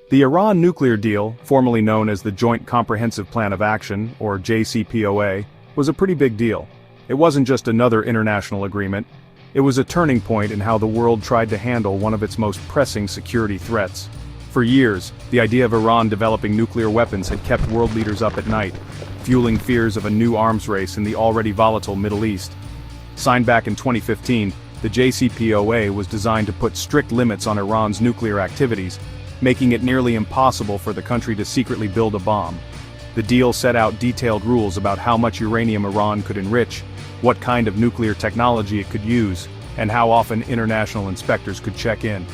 The Iran nuclear deal, formerly known as the Joint Comprehensive Plan of Action, or JCPOA, was a pretty big deal. It wasn't just another international agreement. It was a turning point in how the world tried to handle one of its most pressing security threats. For years, the idea of Iran developing nuclear weapons had kept world leaders up at night, fueling fears of a new arms race in the already volatile Middle East. Signed back in 2015, the JCPOA was designed to put strict limits on Iran's nuclear activities, making it nearly impossible for the country to secretly build a bomb. The deal set out detailed rules about how much uranium Iran could enrich, what kind of nuclear technology it could use, and how often international inspectors could check in.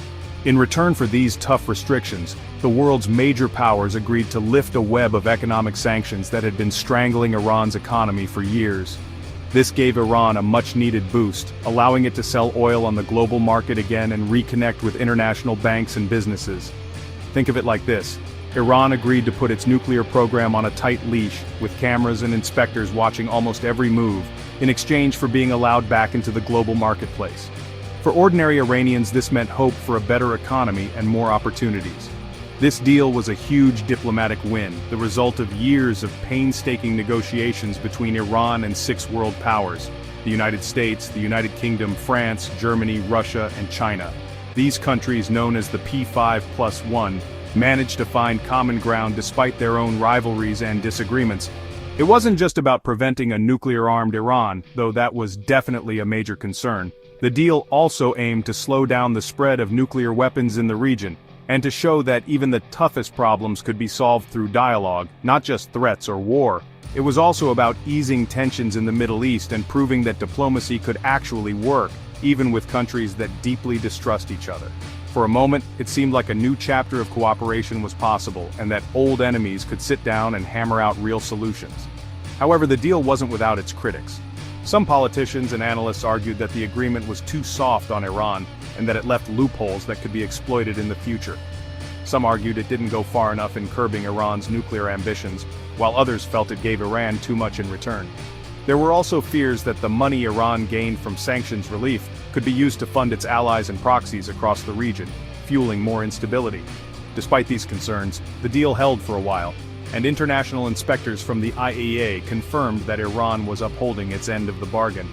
In return for these tough restrictions, the world's major powers agreed to lift a web of economic sanctions that had been strangling Iran's economy for years. This gave Iran a much-needed boost, allowing it to sell oil on the global market again and reconnect with international banks and businesses. Think of it like this: Iran agreed to put its nuclear program on a tight leash, with cameras and inspectors watching almost every move, in exchange for being allowed back into the global marketplace. For ordinary Iranians, this meant hope for a better economy and more opportunities. This deal was a huge diplomatic win, the result of years of painstaking negotiations between Iran and 6 world powers: the United States, the United Kingdom, France, Germany, Russia, and China. These countries, known as the P5+1, managed to find common ground despite their own rivalries and disagreements. It wasn't just about preventing a nuclear-armed Iran, though that was definitely a major concern. The deal also aimed to slow down the spread of nuclear weapons in the region, and to show that even the toughest problems could be solved through dialogue, not just threats or war. It was also about easing tensions in the Middle East and proving that diplomacy could actually work, even with countries that deeply distrust each other. For a moment, it seemed like a new chapter of cooperation was possible, and that old enemies could sit down and hammer out real solutions. However, the deal wasn't without its critics. Some politicians and analysts argued that the agreement was too soft on Iran, and that it left loopholes that could be exploited in the future. Some argued it didn't go far enough in curbing Iran's nuclear ambitions, while others felt it gave Iran too much in return. There were also fears that the money Iran gained from sanctions relief could be used to fund its allies and proxies across the region, fueling more instability. Despite these concerns, the deal held for a while, and international inspectors from the IAEA confirmed that Iran was upholding its end of the bargain.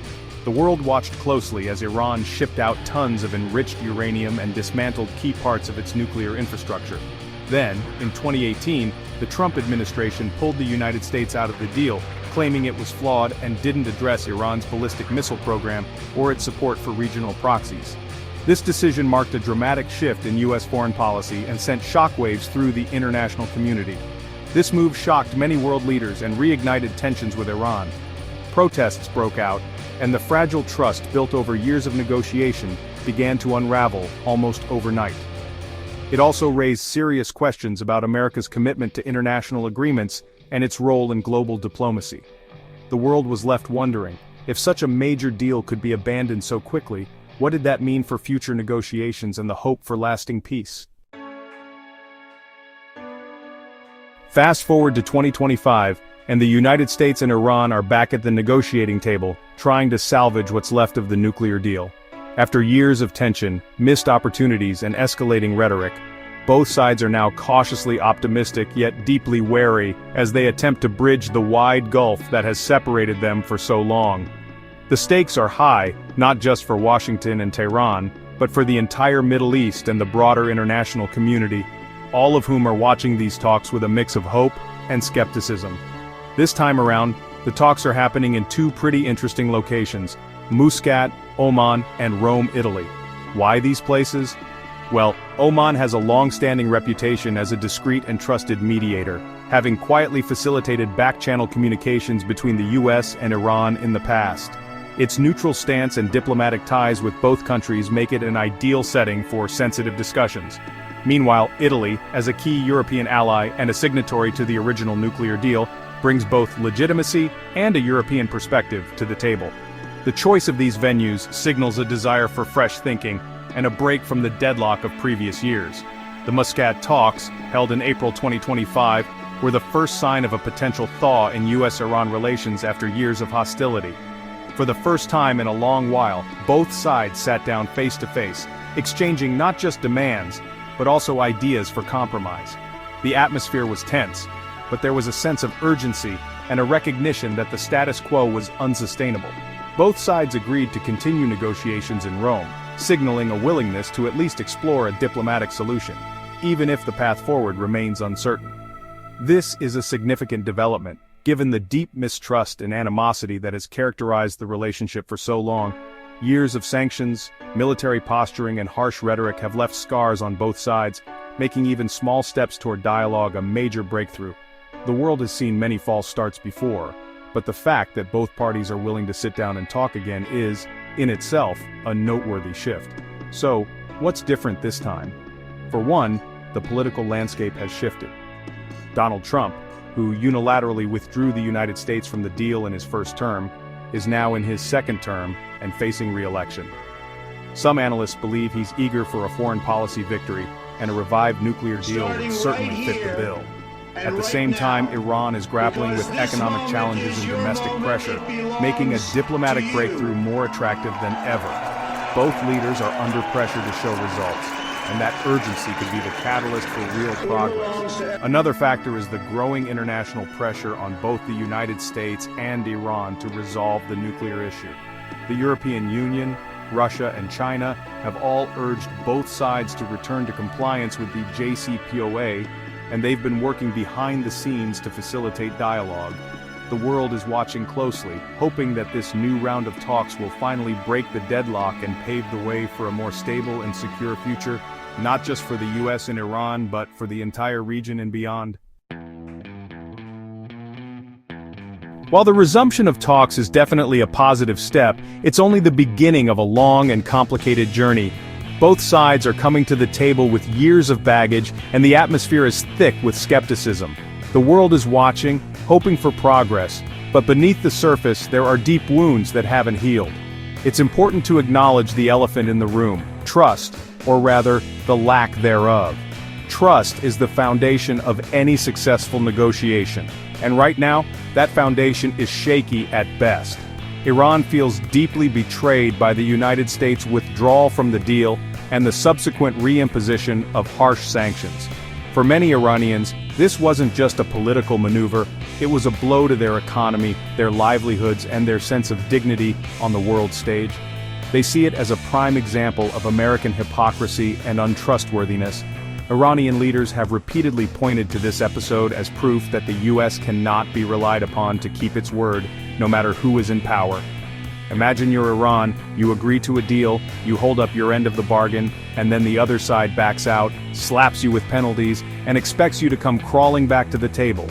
The world watched closely as Iran shipped out tons of enriched uranium and dismantled key parts of its nuclear infrastructure. Then, in 2018, the Trump administration pulled the United States out of the deal, claiming it was flawed and didn't address Iran's ballistic missile program or its support for regional proxies. This decision marked a dramatic shift in U.S. foreign policy and sent shockwaves through the international community. This move shocked many world leaders and reignited tensions with Iran. Protests broke out, and the fragile trust built over years of negotiation began to unravel almost overnight. It also raised serious questions about America's commitment to international agreements and its role in global diplomacy. The world was left wondering, if such a major deal could be abandoned so quickly, what did that mean for future negotiations and the hope for lasting peace? Fast forward to 2025, and the United States and Iran are back at the negotiating table, trying to salvage what's left of the nuclear deal. After years of tension, missed opportunities, and escalating rhetoric, both sides are now cautiously optimistic yet deeply wary as they attempt to bridge the wide gulf that has separated them for so long. The stakes are high, not just for Washington and Tehran, but for the entire Middle East and the broader international community, all of whom are watching these talks with a mix of hope and skepticism. This time around, the talks are happening in 2 pretty interesting locations: Muscat, Oman, and Rome, Italy. Why these places? Well, Oman has a long-standing reputation as a discreet and trusted mediator, having quietly facilitated back-channel communications between the US and Iran in the past. Its neutral stance and diplomatic ties with both countries make it an ideal setting for sensitive discussions. Meanwhile, Italy, as a key European ally and a signatory to the original nuclear deal, brings both legitimacy and a European perspective to the table. The choice of these venues signals a desire for fresh thinking and a break from the deadlock of previous years. The Muscat talks, held in April 2025, were the first sign of a potential thaw in US-Iran relations after years of hostility. For the first time in a long while, both sides sat down face-to-face, exchanging not just demands, but also ideas for compromise. The atmosphere was tense, but there was a sense of urgency and a recognition that the status quo was unsustainable. Both sides agreed to continue negotiations in Rome, signaling a willingness to at least explore a diplomatic solution, even if the path forward remains uncertain. This is a significant development, given the deep mistrust and animosity that has characterized the relationship for so long. Years of sanctions, military posturing and harsh rhetoric have left scars on both sides, making even small steps toward dialogue a major breakthrough. The world has seen many false starts before, but the fact that both parties are willing to sit down and talk again is, in itself, a noteworthy shift. So, what's different this time? For one, the political landscape has shifted. Donald Trump, who unilaterally withdrew the United States from the deal in his first term, is now in his second term and facing re-election. Some analysts believe he's eager for a foreign policy victory, and a revived nuclear deal would certainly fit the bill. At the same time, Iran is grappling with economic challenges and domestic pressure, making a diplomatic breakthrough more attractive than ever. Both leaders are under pressure to show results, and that urgency could be the catalyst for real progress. Another factor is the growing international pressure on both the United States and Iran to resolve the nuclear issue. The European Union, Russia, and China have all urged both sides to return to compliance with the JCPOA, and they've been working behind the scenes to facilitate dialogue. The world is watching closely, hoping that this new round of talks will finally break the deadlock and pave the way for a more stable and secure future, not just for the US and Iran, but for the entire region and beyond. While the resumption of talks is definitely a positive step, it's only the beginning of a long and complicated journey. Both sides are coming to the table with years of baggage, and the atmosphere is thick with skepticism. The world is watching, hoping for progress, but beneath the surface there are deep wounds that haven't healed. It's important to acknowledge the elephant in the room: trust, or rather, the lack thereof. Trust is the foundation of any successful negotiation, and right now, that foundation is shaky at best. Iran feels deeply betrayed by the United States' withdrawal from the deal and the subsequent reimposition of harsh sanctions. For many Iranians, this wasn't just a political maneuver, it was a blow to their economy, their livelihoods, and their sense of dignity on the world stage. They see it as a prime example of American hypocrisy and untrustworthiness. Iranian leaders have repeatedly pointed to this episode as proof that the US cannot be relied upon to keep its word, no matter who is in power. Imagine you're Iran, you agree to a deal, you hold up your end of the bargain, and then the other side backs out, slaps you with penalties, and expects you to come crawling back to the table.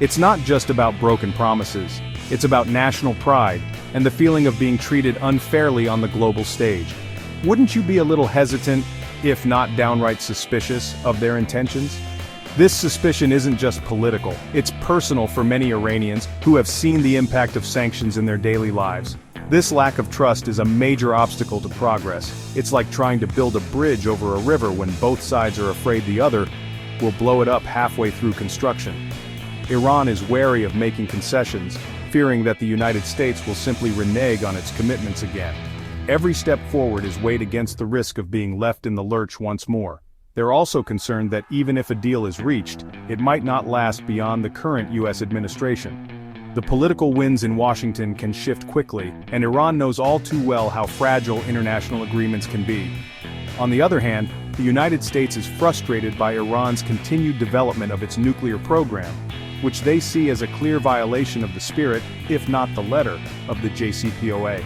It's not just about broken promises, it's about national pride, and the feeling of being treated unfairly on the global stage. Wouldn't you be a little hesitant, if not downright suspicious, of their intentions? This suspicion isn't just political, it's personal for many Iranians who have seen the impact of sanctions in their daily lives. This lack of trust is a major obstacle to progress. It's like trying to build a bridge over a river when both sides are afraid the other will blow it up halfway through construction. Iran is wary of making concessions, fearing that the United States will simply renege on its commitments again. Every step forward is weighed against the risk of being left in the lurch once more. They're also concerned that even if a deal is reached, it might not last beyond the current US administration. The political winds in Washington can shift quickly, and Iran knows all too well how fragile international agreements can be. On the other hand, the United States is frustrated by Iran's continued development of its nuclear program, which they see as a clear violation of the spirit, if not the letter, of the JCPOA.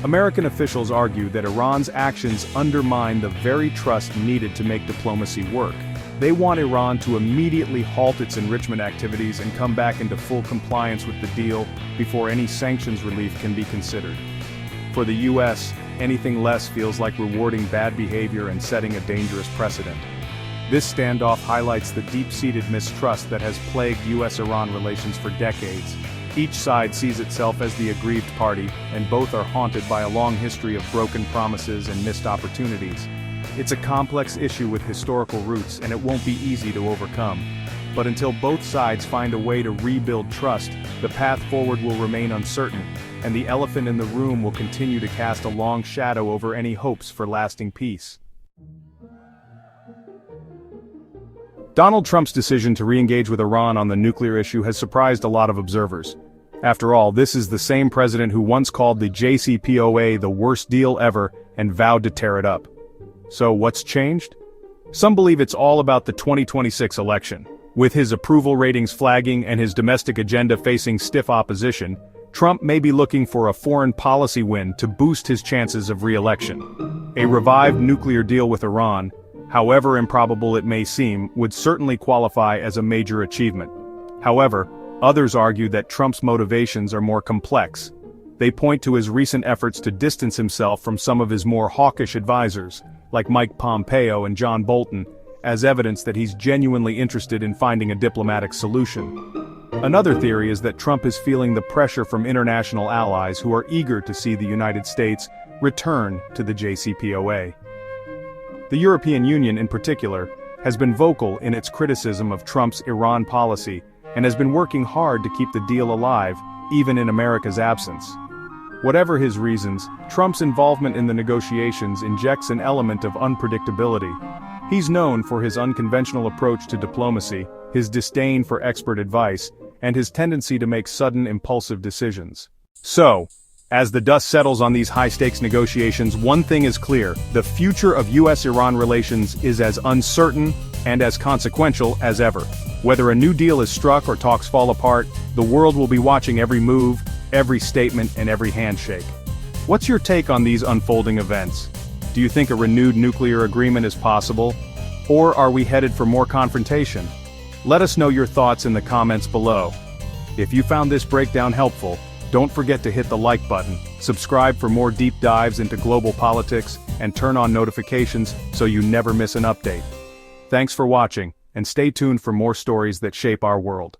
American officials argue that Iran's actions undermine the very trust needed to make diplomacy work. They want Iran to immediately halt its enrichment activities and come back into full compliance with the deal before any sanctions relief can be considered. For the US, anything less feels like rewarding bad behavior and setting a dangerous precedent. This standoff highlights the deep-seated mistrust that has plagued US-Iran relations for decades. Each side sees itself as the aggrieved party, and both are haunted by a long history of broken promises and missed opportunities. It's a complex issue with historical roots, and it won't be easy to overcome. But until both sides find a way to rebuild trust, the path forward will remain uncertain, and the elephant in the room will continue to cast a long shadow over any hopes for lasting peace. Donald Trump's decision to re-engage with Iran on the nuclear issue has surprised a lot of observers. After all, this is the same president who once called the JCPOA the worst deal ever and vowed to tear it up. So what's changed? Some believe it's all about the 2026 election. With his approval ratings flagging and his domestic agenda facing stiff opposition, Trump may be looking for a foreign policy win to boost his chances of re-election. A revived nuclear deal with Iran, however improbable it may seem, would certainly qualify as a major achievement. However, others argue that Trump's motivations are more complex. They point to his recent efforts to distance himself from some of his more hawkish advisors, like Mike Pompeo and John Bolton, as evidence that he's genuinely interested in finding a diplomatic solution. Another theory is that Trump is feeling the pressure from international allies who are eager to see the United States return to the JCPOA. The European Union, in particular, has been vocal in its criticism of Trump's Iran policy and has been working hard to keep the deal alive, even in America's absence. Whatever his reasons, Trump's involvement in the negotiations injects an element of unpredictability. He's known for his unconventional approach to diplomacy, his disdain for expert advice, and his tendency to make sudden, impulsive decisions. So, as the dust settles on these high-stakes negotiations, one thing is clear: the future of US-Iran relations is as uncertain and as consequential as ever. Whether a new deal is struck or talks fall apart, the world will be watching every move, every statement, and every handshake. What's your take on these unfolding events? Do you think a renewed nuclear agreement is possible? Or are we headed for more confrontation? Let us know your thoughts in the comments below. If you found this breakdown helpful, don't forget to hit the like button, subscribe for more deep dives into global politics, and turn on notifications so you never miss an update. Thanks for watching, and stay tuned for more stories that shape our world.